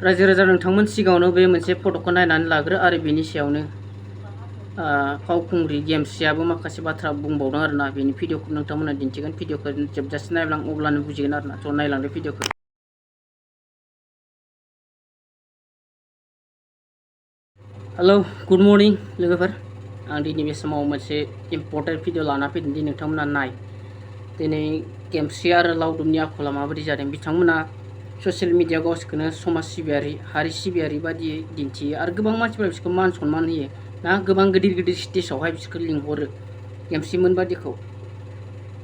रायजो राजा नोंथांमोन सिगाङावनो बे मोनसे फट'खौ नायनानै लाग्रो आरो बेनि सायावनो फावखुंग्रि गेमस्रियाबो माखासे बाथ्रा बुंबावदों आरोना बेनि भिडिअखौ नोंथांमोना दिन्थिगोन भिडिअखौ जोबजासे नायब्ला अब्लानो बुजिगोन आरोना थ' नायलांदो भिडिअखौ। हेलौ गुड मर्निं लोगोफोर, आं दिनै बे समाव मोनसे इम्पर्टेन्ट भिडिअ लाना फैदों दि नोंथांमोना नाय। दिनै गेमस्रि आरो लावदुमनि आखला माबायदि जादों। बिथांमोना ससियेल मिडियायाव गावसोरखौनो समाज सिबियारि हारि सिबियारि बादियै दिन्थियो आरो गोबां मानसिफोरा बिसोरखौ मान सनमान होयो ना, गोबां गिदिर गिदिर स्टेजावहाय बिसोरखौ लिंहरो गेमस्रिमोन बादिखौ।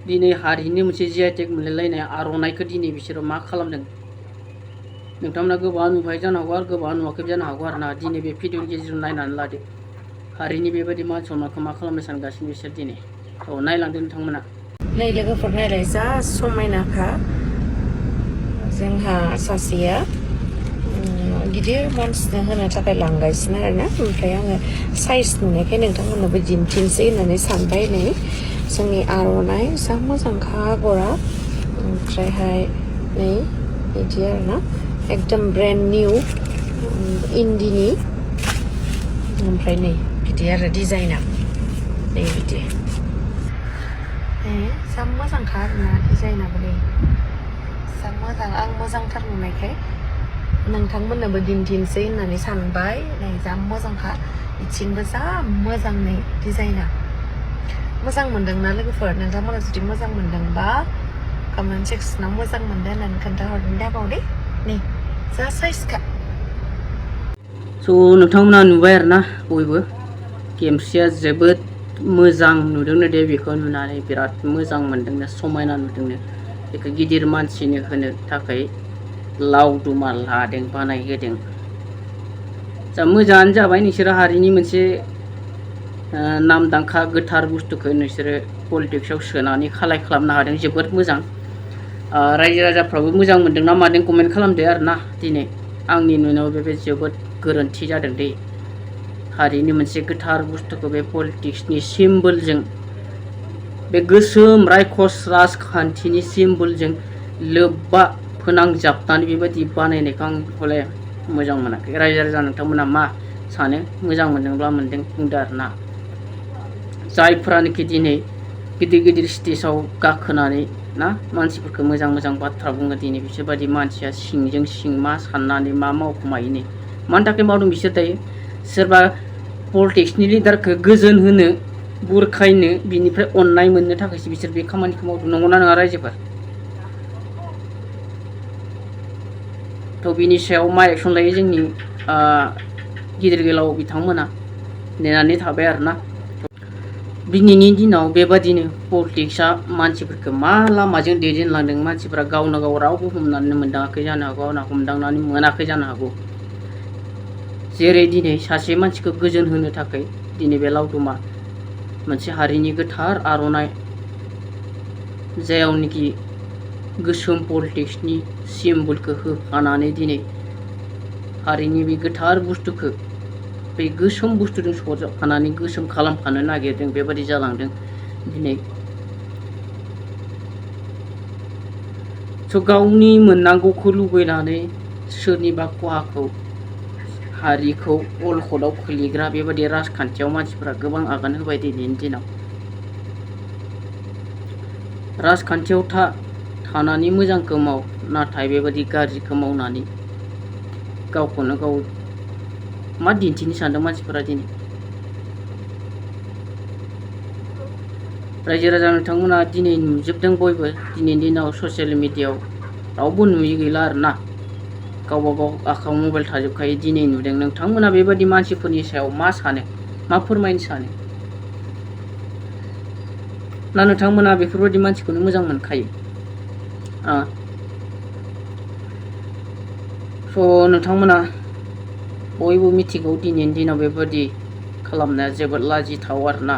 दिनै हारिनि मोनसे GI टेग मोनलायलायनाय आर'नाइखौ दिनै बिसोरो मा खालामदों नोंथांमोना गोबां नुबाय जानो हागौ आरो गोबां नुवाखैबो जानो हागौ आरोना। दिनै बे भिडिअनि गेजेरजों नायनानै लादो हारिनि बेबायदि मान सनमानखौ मा खालामनो सानगासिनो बिसोर दिनै। औ नायलांदो नोंथांमोना। नै लोगोफोर नायलाय जा समायनाखा जोंहा सासेया गिदिर मानसिनो होनो थाखाय लांगासिनो आरोना। ओमफ्राय आङो साइज नुनायखाय नोंथांमोननोबो दिन्थिनोसै होननानै सानबाय। नै जोंनि आर'नाइ जा मोजांखा आगरा, ओमफ्रायहाय नै बिदि आरोना एकदम ब्रेन्ड निउ इन्दिनि, ओमफ्राय नै बिदि आरो डिजाइना नै बिदि जा मोजांखा आरोना डिजाइनाबो नै जा मोजां। आं मोजांथार नुनायखाय नोंथांमोननोबो दिन्थिनोसै होननानै सानबाय। नै जा मोजांखा, बिथिंबो जा मोजां नै डिजाइना। मोजां मोनदोंना लोगोफोर? नोंथांमोना जुदि मोजां मोनदोंबा कमेन्ट सेक्सनाव मोजां मोनदों होननानै खोन्थाहरनो दाबाव दे। नै जा साइजखा। स' नोंथांमोना नुबाय आरोना बयबो गेमस्रिया जोबोद मोजां नुदोंनो दे, बेखौ नुनानै बिराद मोजां मोनदोंनो, समायना नुदोंनो। बेखौ गिदिर मानसिनो होनो थाखाय लावदुमा लादों, बानायहोदों। जा मोजाङानो जाबाय, नोंसोरो हारिनि मोनसे नामदांखा गोथार बुस्थुखौ नोंसोरो पलिटिक्सआव सोनानै खालाय खालामनो हादों, जोबोद मोजां। रायजो राजाफ्राबो मोजां मोनदों ना मादों कमेन्ट खालामदो आरोना। दिनै आंनि नुनायाव बे जोबोद गोरोन्थि जादों दे। हारिनि मोनसे गोथार बुस्थुखौ बे पलिटिक्सनि सिम्बलजों, बे गोसोम रायखस राजखान्थिनि सिम्बलजों लोब्बा फोनांजाबनानै बेबायदि बानायनायखौ आं हले मोजां मोनाखै। रायजो राजा नोंथांमोना मा सानो? मोजां मोनदोंब्ला मोनदों बुंदो आरोना। जायफ्रानोखि दिनै गिदिर गिदिर स्टेजाव गाखोनानै ना मानसिफोरखौ मोजां मोजां बाथ्रा बुङो, दिनै बिसोरबायदि मानसिया सिंजों सिं मा साननानै मा मावखुमायो मानि थाखाय मावदों बिसोर दायो? सोरबा पलिटिक्सनि लिडारखौ गोजोन होनो, बुरखायनो, बिनिफ्राय अननाय मोननो थाखायसो बिसोर बे खामानिखौ मावदों, नंगौना नङा रायजोफोर? थ' बिनि सायाव मा एक्सन लायो जोंनि गिदिर गोलाव बिथांमोना नेनानै थाबाय आरोना। दिनैनि दिनाव बेबादिनो पलिटिक्सआ मानसिफोरखौ मा लामाजों दैदेनलांदों, मानसिफोरा गावनो गाव रावबो हमनानै मोनदाङाखै जानो हागौ, हमदांनानै मोनाखै जानो हागौ। जेरै दिनै सासे मानसिखौ गोजोन होनो थाखाय दिनै बे लावदुमा मोनसे हारिनि गोथार आर'नाइ, जेरावनोखि गोसोम पलिटिक्सनि सिम्बलखौ होफानानै दिनै हारिनि बे गोथार बुस्थुखौ बे गोसोम बुस्थुजों सरजाबफानानै गोसोम खालामफानो नागिरदों, बेबादि जालांदों दिनै। स' गावनि मोननांगौखौ लुबैनानै सोरनिबा खहाखौ, हारिखौ अलखदाव खोलैग्रा बेबायदि राजखान्थियाव मानसिफोरा गोबां आगान होबाय दिनैनि दिनाव। राजखान्थियाव थानानै मोजांखौ माव, नाथाय बेबायदि गाज्रिखौ मावनानै गावखौनो गाव मा दिन्थिनो सानदों मानसिफोरा दिनै? रायजो राजा नोंथांमोना दिनै नुजोबदों बयबो। दिनैनि दिनाव ससियेल मिडियायाव रावबो नुयि गैला आरोना, गावबा गाव आखायाव मबाइल थाजोबखायो। दिनै नुदों। नोंथांमोना बेबायदि मानसिफोरनि सायाव मा सानो, मा फोरमायनो सानो? ना नोंथांमोना बेफोरबायदि मानसिखौनो मोजां मोनखायो? स' नोंथांमोना बयबो मिथिगौ दिनैनि दिनाव बेबायदि खालामनाया जोबोद लाजिथाव आरोना।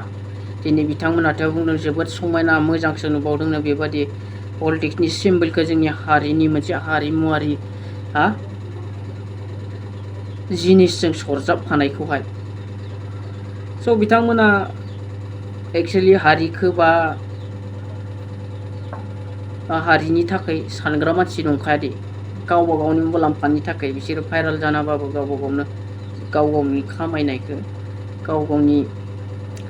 दिनै बिथांमोनाथ' बुंदों जोबोद समायना मोजांसो नुबावदोंनो बेबायदि पलिटिक्सनि सिम्बलखौ जोंनि हारिनि मोनसे हारिमुवारि जिनिसजों सरजाबफानायखौहाय। स' बिथांमोना एक्सुवेलि हारिखौ बा हारिनि थाखाय सानग्रा मानसि नंखाया दे। गावबा गावनि मुलाम्फानि थाखाय बिसोरो भाइरेल जानाबाबो गावबा गावनो गाव गावनि खामायनायखौ गाव गावनि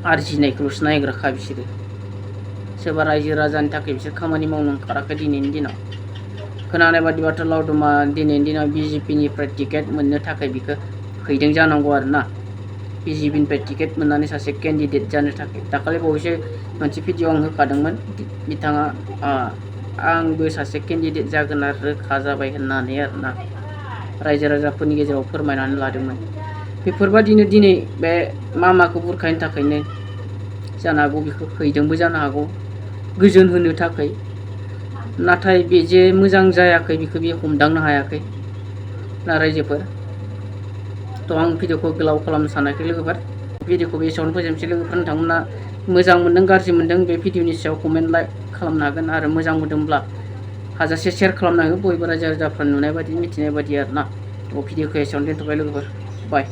आरजिनायखौल'सो नायग्राखा बिसोरो सोरबा रायजो राजानि थाखाय बिसोर खामानि मावनो ओंखाराखै दिनैनि दिनाव खोनानाय बादिबाथ' लावदुमा दिनैनि दिनाव BJP निफ्राय टिकेट मोननो थाखाय बिखौ हैदों जानांगौ आरोना BJP निफ्राय टिकेट मोननानै सासे केन्डिडेट जानो थाखाय दाखालि बावैसो मोनसे भिडिअ आं होखादोंमोन बिथाङा आंबो सासे केन्डिडेट जागोन आरो रोखा जाबाय होननानै आरोना रायजो राजाफोरनि गेजेराव फोरमायनानै लादोंमोन बेफोरबादिनो दिनै बे मामाखौ बुरखायनो थाखायनो जानो हागौ बेखौ हैदोंबो जानो हागौ गोजोन होनो थाखाय नाथाय बे जे मोजां जायाखै बेखौ बियो हमदांनो हायाखै ना रायजोफोर थ' आं भिडिअखौ गोलाव खालामनो सानाखै लोगोफोर भिडिअखौ बे एसेयावनो फोजोबनोसै लोगोफोर नोंथांमोना मोजां मोनदों गाज्रि मोनदों बे भिडिअनि सायाव कमेन्ट लाइक खालामनो हागोन आरो मोजां मोनदोंब्ला हाजासे शेयार खालामनो हागोन बयबो रायजो राजाफ्रा नुनाय बायदि मिथिनाय बायदि आरोना थ' भिडिअखौ एसेयावनो दोनथ'बाय लोगोफोर बाय